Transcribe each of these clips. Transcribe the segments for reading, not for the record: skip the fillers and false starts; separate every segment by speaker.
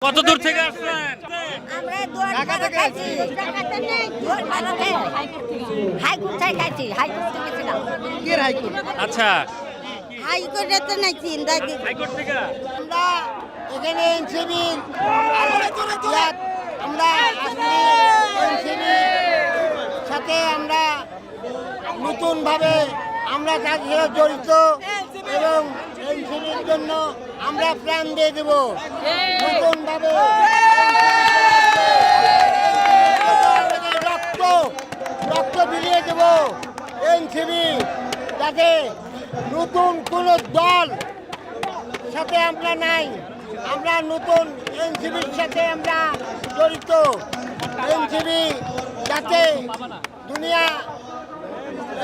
Speaker 1: কত দূর থেকে আসছেন?
Speaker 2: আমরা ঢাকা থেকে আসছি। হাইকোর্ট থেকে খাইছি, হাইকোর্ট থেকে ছিলাম।
Speaker 3: কি হাইকোর্ট?
Speaker 1: আচ্ছা,
Speaker 2: হাইকোর্টে তো নাই চিন্তা
Speaker 1: হাইকোর্ট থেকে
Speaker 3: আমরা এখানে এনসিবি আমরা এনসিবির সাথে আমরা নতুনভাবে আমরা তার সাথে জড়িত এবং এনসিবির জন্য আমরা প্রাণ দিয়ে দেব নতুনভাবে রক্ত রক্ত বিলিয়ে দেব এনসিবি যাতে নতুন কোনো দল সাথে আমরা নাই, আমরা নতুন এনসিবির সাথে আমরা জড়িত। এনসিবি যাতে দুনিয়া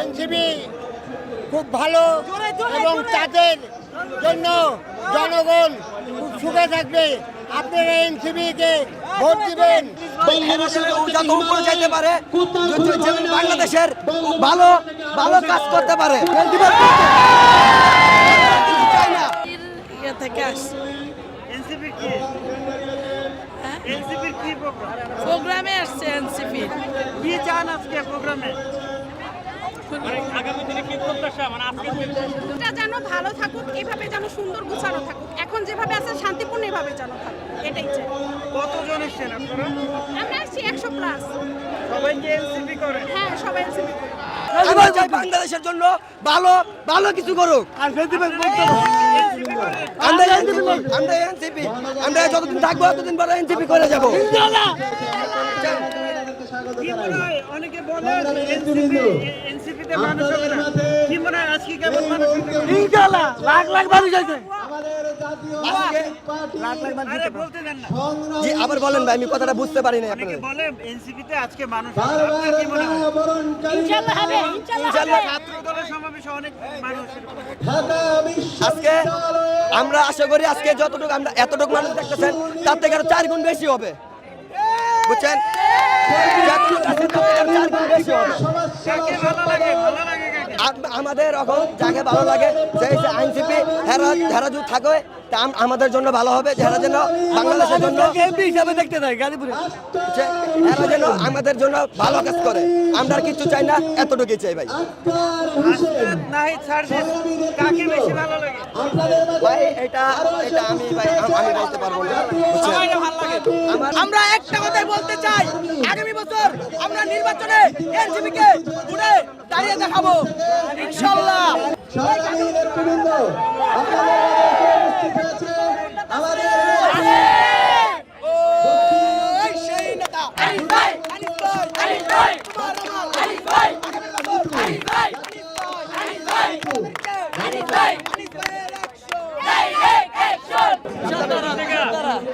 Speaker 3: এনসিবি খুব ভালো এবং তাদের জন্য জনগণ খুব সুখে থাকবে। আপনারা এনসিবিকে ভোট দিবেন।
Speaker 4: চাইতে পারে বাংলাদেশের ভালো ভালো কাজ করতে পারে।
Speaker 5: থেকে আসছি
Speaker 6: এনসিপির কি এনসিপির কি প্রোগ্রাম?
Speaker 5: প্রোগ্রামে আসছে এনসিপি।
Speaker 6: কি চান আজকে প্রোগ্রামে?
Speaker 1: আগামী দিনে কি প্রত্যাশা? মানে আজকে
Speaker 7: এটা যেন ভালো থাকুক, এভাবে যেন সুন্দর গোছানো থাকুক, এখন যেভাবে আছে শান্তিপূর্ণ এভাবে যেন থাকুক, এটাই চাই।
Speaker 6: কতজন এসছেন আপনারা?
Speaker 7: আমরা আসছি 100 প্লাস।
Speaker 6: সবাই কি এনসিপি করে?
Speaker 7: হ্যাঁ, সবাই এনসিপি করে।
Speaker 4: আমরা চাই বাংলাদেশের জন্য ভালো ভালো কিছু করুক। আমরা এনসিপি আমরা যতদিন থাকবো ততদিন বড় এনসিপি করে যাবো।
Speaker 6: কি মনে হয়? অনেকে বলে এনসিপিতে মানুষ হবে না। কি মনে হয় আজকে কেমন মানুষ হবে?
Speaker 3: ইনশাআল্লাহ লাখ লাখ মানুষ আছে।
Speaker 6: আরে বলতে দেন না।
Speaker 4: জি আবার বলেন ভাই, আমি কথাটা বুঝতে পারি না
Speaker 6: অনেকে
Speaker 4: আপনারা।
Speaker 6: বলে এনসিপিতে আজকে মানুষ হবে না। আপনার কি মনে হয়?
Speaker 2: ইনশাআল্লাহ হবে, ইনশাআল্লাহ হবে।
Speaker 6: ছাত্র দলের সমাবেশে অনেক মানুষ
Speaker 4: আজকে আমরা আশা করি আজকে যতটুকু আমরা এতটুকু মানুষ দেখতেছেন তার থেকে আরো 4 গুণ বেশি হবে, বুঝছেন? যতটুকু আছে তার থেকে আরো 4 গুণ বেশি হবে।
Speaker 6: কাকে ভালো লাগে? ভালো লাগে কাকে?
Speaker 4: আমাদের এখন যাকে ভালো লাগে যে আইনজীবী হেরা যদি থাকে তা আমাদের জন্য ভালো হবে। যারা যেন বাংলাদেশের জন্য এমপি হিসাবে দেখতে চাই গাজীপুরে, এরা যেন আমাদের জন্য ভালো কাজ করে। আমরা আর কিছু চাই না, এতটুকুই চাই ভাই।
Speaker 6: নাহিদ সার্জিস কাকে বেশি ভালো লাগে?
Speaker 4: ভাই এটা এটা আমি ভাই আমি বলতে পারবো না, বুঝছেন?
Speaker 5: আমরা একটা কথাই বলতে চাই, আগামী বছর আমরা নির্বাচনে এনসিপি কে ঘুরে দাঁড়িয়ে দেখাবো ইনশাআল্লাহ। সেই নেতা আলিফ ভাই, আলিফ ভাই, আলিফ ভাই, আলিফ ভাই, আলিফ ভাই, আলিফ ভাই, আলিফ ভাই, আলিফ ভাই, আলিফ ভাইয়ের অ্যাকশন, ডাইরেক্ট অ্যাকশন।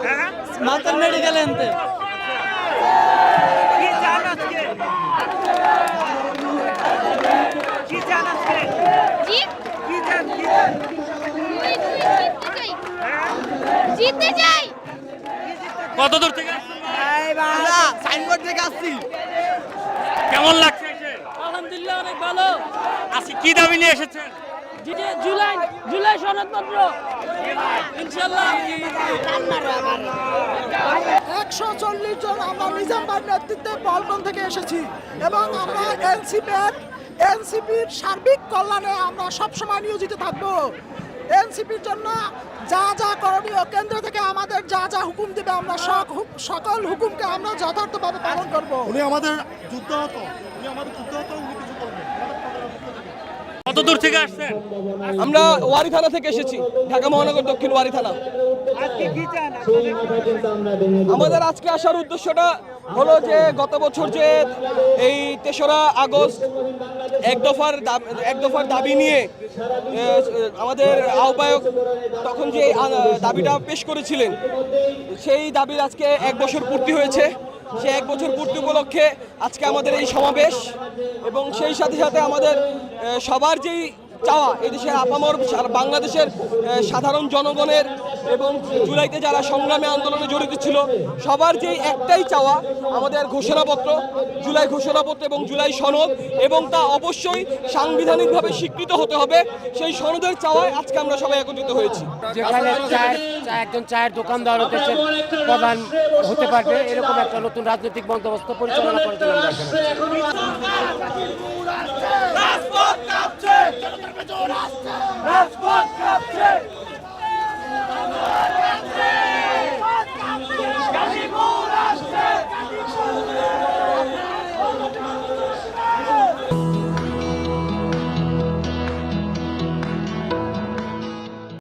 Speaker 6: হ্যাঁ?
Speaker 5: মাতার মেডিকেল এনতে
Speaker 6: কি চান আজকে? কি চান আজকে?
Speaker 7: জি,
Speaker 6: কি চান? কি চান?
Speaker 7: জিততে চাই।
Speaker 1: কত দূর থেকে আসছেন?
Speaker 4: আমরা সাইনবোর্ড থেকে আসছি।
Speaker 1: কেমন লাগছে এসে?
Speaker 5: আলহামদুলিল্লাহ অনেক ভালো।
Speaker 1: আজকে কি দাবি নিয়ে এসেছেন?
Speaker 5: জুলাই সনদপত্র ইনশাআল্লাহ।
Speaker 8: 140 জন আমরা নিজাম ভাইয়ের নেতৃত্বে পল্টন থেকে এসেছি এবং আমরা এনসিপির সার্বিক কল্যাণে আমরা সবসময় নিয়োজিত থাকব। এনসিপির জন্য যা যা করণীয় কেন্দ্র থেকে আমাদের যা যা হুকুম দেবে আমরা সকল হুকুমকে আমরা যথার্থভাবে পালন করব।
Speaker 3: উনি আমাদের যুদ্ধ হতো, উনি কিছু করবেন।
Speaker 1: কত দূর থেকে আসছেন?
Speaker 4: আমরা ওয়ারি থানা থেকে এসেছি, ঢাকা মহানগর দক্ষিণ ওয়ারি থানা।
Speaker 6: আজকে কি চান?
Speaker 4: আমাদের আজকে আসার উদ্দেশ্যটা হলো যে গত বছর যে এই 3রা আগস্ট এক দফার দাবি নিয়ে আমাদের আহ্বায়ক তখন যে দাবিটা পেশ করেছিলেন, সেই দাবির আজকে 1 বছর পূর্তি হয়েছে। সেই 1 বছর পূর্তি উপলক্ষে আজকে আমাদের এই সমাবেশ এবং সেই সাথে সাথে আমাদের সবার যেই চাওয়া, এই দেশের আপামর বাংলাদেশের সাধারণ জনগণের এবং জুলাইতে যারা সংগ্রামে আন্দোলনে জড়িত ছিল সবার যে একটাই চাওয়া, আমাদের ঘোষণাপত্র, জুলাই ঘোষণাপত্র এবং জুলাই সনদ, এবং তা অবশ্যই সাংবিধানিকভাবে স্বীকৃত হতে হবে। সেই সনদের চাওয়ায় আজকে আমরা সবাই একত্রিত হয়েছি।
Speaker 9: যেখানে একজন চায়ের দোকানদার দেশের প্রধান হতে পারবে, এরকম একটা নতুন রাজনৈতিক বন্দোবস্ত পরিচালনা করার জন্য আমরা এখানে
Speaker 5: রাজপথ কাঁপছে, রাজপথ কাঁপছে।